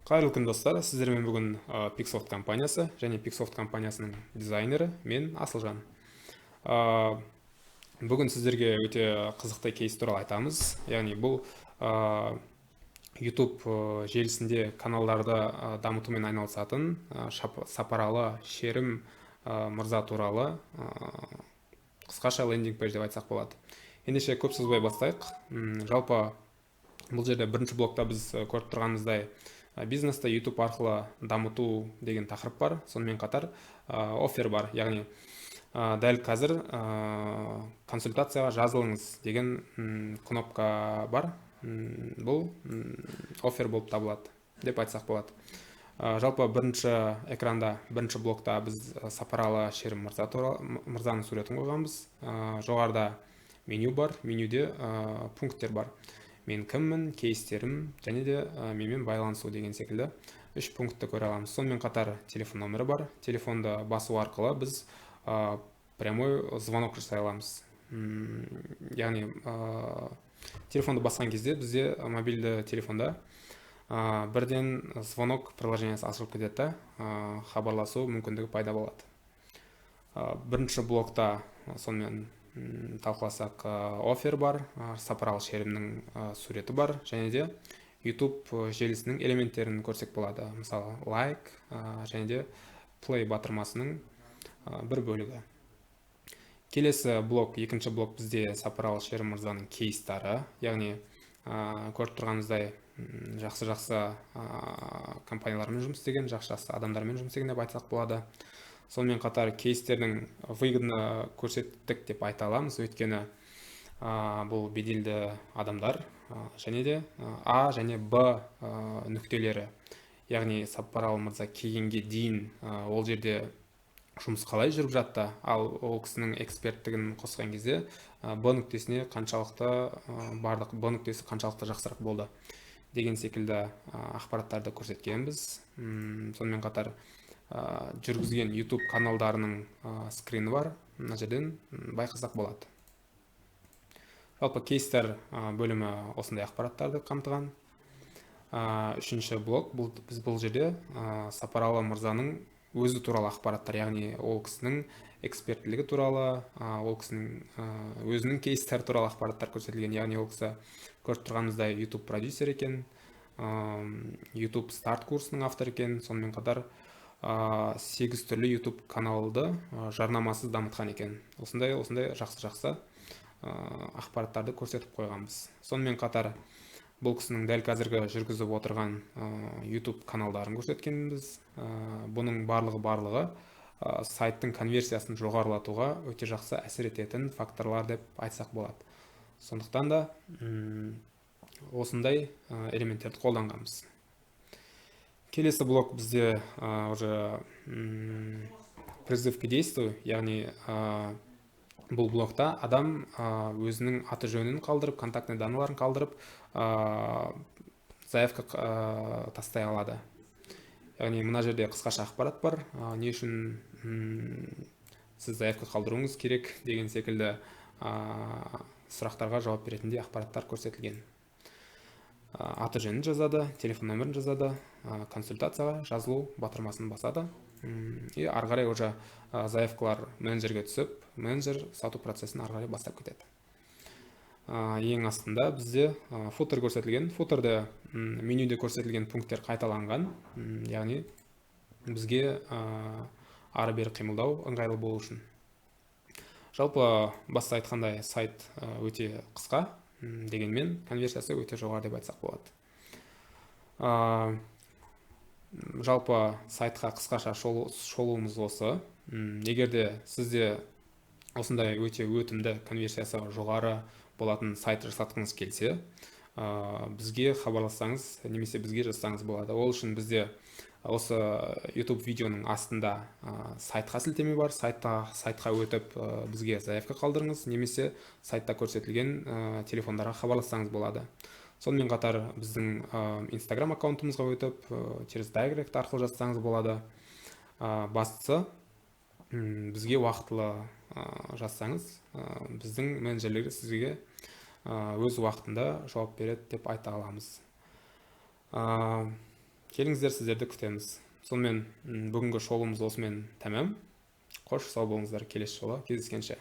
Қайырлы күн достар, сіздермен бүгін Pixsoft компаниясы және Pixsoft компаниясының дизайнері мен Асылжан. А, Бүгін сіздерге өте қызықты кейс туралы айтамыз. Яғни бұл YouTube желісінде каналдарды дамытумен айналысатын Сапаралы Шерім мырза туралы қысқаша лендинг пейдж деп айтсақ болады. Ендеше көп сөзбай бастайық. Жалпы бұл жерде бірінші блокта біз көріп тұрғанымыздай бизнесті YouTube арқылы дамыту деген тақырып бар. Сонымен қатар оффер бар, яғни дәл қазір консультацияға жазылыңыз деген кнопка бар. Бұл оффер болып табылады деп айтсақ болады. Жалпы бірінші экранда, бірінші блокта біз Сапаралы Шерім мырзаның суретін қойғанбыз. Жоғарыда меню бар, менюде пункттер бар. Мен кіммін, кейстерім және де менімен байланысу деген секілді 3 пунктті көре аламыз. Сонымен қатар телефон номері бар. Телефонды басу арқылы біз прямой звонок жасай аламыз. Яғни телефонды басқан кезде бізде мобильді телефонда бірден звонок приложениясы ашылып кетеді, хабарласу мүмкіндігі пайда болады. Бірінші блокта сонымен талқыласақ оффер бар, Сапаралы Шерімнің суреті бар, және де YouTube желісінің элементтерін көрсек болады. Мысалы, лайк және де play батырмасының бір бөлігі. Келесі блок, екінші блок бізде Сапаралы Шерім мырзаның кейстары, яғни көріп тұрғанымыздай жақсы компаниялармен жұмыс істеген, жақсы адамдармен жұмыс істеген деп айтсақ болады. Сонымен қатар кейстердің выгодны көрсеттік деп айта аламыз, өйткені бұл беделді адамдар және де А және Б нүктелері. Яғни Сапаралы мырза келгенге дейін ол жерде жұмыс қалай жүріп жатты, ал ол кісінің эксперттігін қосқан кезде Б нүктесіне қаншалықты бардық, Б нүктесі қаншалықты жақсырақ болды деген секілді ақпараттарды көрсеткенбіз. Сонымен қатар жүргізген YouTube каналдарының скрины бар, мына жерден байқасақ болады. Жалпы кейстер бөлімі осындай ақпараттарды қамтыған. Үшінші блок, біз бұл жерде Сапаралы мырзаның өзі туралы ақпараттар, яғни ол кісінің эксперттілігі туралы, ол кісінің өзінің кейстер туралы ақпараттар көрсетілген. Яғни ол кісі көріп тұрғанымыздай YouTube продюсер екен, YouTube старт курсының автор екен, сонымен қатар 8 түрлі YouTube каналды жарнамасыз дамытқан екен. Осындай жақсы ақпараттарды көрсетіп қойғанбыз. Сонымен қатар бұл кісінің дәл қазіргі жүргізіп отырған YouTube каналдарын көрсеткенбіз. Бұның барлығы сайттың конверсиясын жоғарылатуға өте жақсы әсер ететін факторлар деп айтсақ болады. Сондықтан да осындай элементтерді қолданғанбыз. Келесі блок бізде уже призыв к действию, яғни бұл блокта адам өзінің аты жөнін қалдырып, контактный данныйларын қалдырып, заявка тастай алады. Яғни мына жерде қысқаша ақпарат бар, не үшін сіз заявка қалдыруыңыз керек деген секілді сұрақтарға жауап беретіндей ақпараттар көрсетілген. Аты жөнін жазады, телефон нөмірін жазады, консультацияға жазылу батырмасын басады. И ары қарай уже заявкалар менеджерге түсіп, менеджер сату процесін ары қарай бастап кетеді. Ең астында бізде футер көрсетілген. Футерде менюде көрсетілген пункттер қайталанған, яғни бізге ары бері қимылдау ыңғайлы болу үшін. Жалпы баста айтқандай сайт өте қысқа, дегенмен конверсиясы өте жоғары деп айтсақ болады. Жалпы сайтқа қысқаша шолуымыз осы. Егерде сізде осындай өте өтімді конверсиясы жоғары болатын сайт жасатқыңыз келсе, бізге хабарлассаңыз, немесе бізге жазсаңыз болады. Ол үшін бізде осы YouTube видеоның астында сайтқа сілтеме бар. Сайтқа өтіп бізге заявка қалдырыңыз, немесе сайтта көрсетілген телефондарға хабарлассаңыз болады. Сонымен қатар біздің Instagram аккаунтымызға өтіп, через директ арқылы жазсаңыз болады. Бастысы бізге уақытылы жазсаңыз, біздің менеджерлер сізге өз уақытында жауап береді деп айта аламыз. келіңіздер, сіздерді күтеміз. Сонымен бүгінгі шолуымыз осымен тәмам. Қош сау болыңыздар, келесі жолы кездескенше.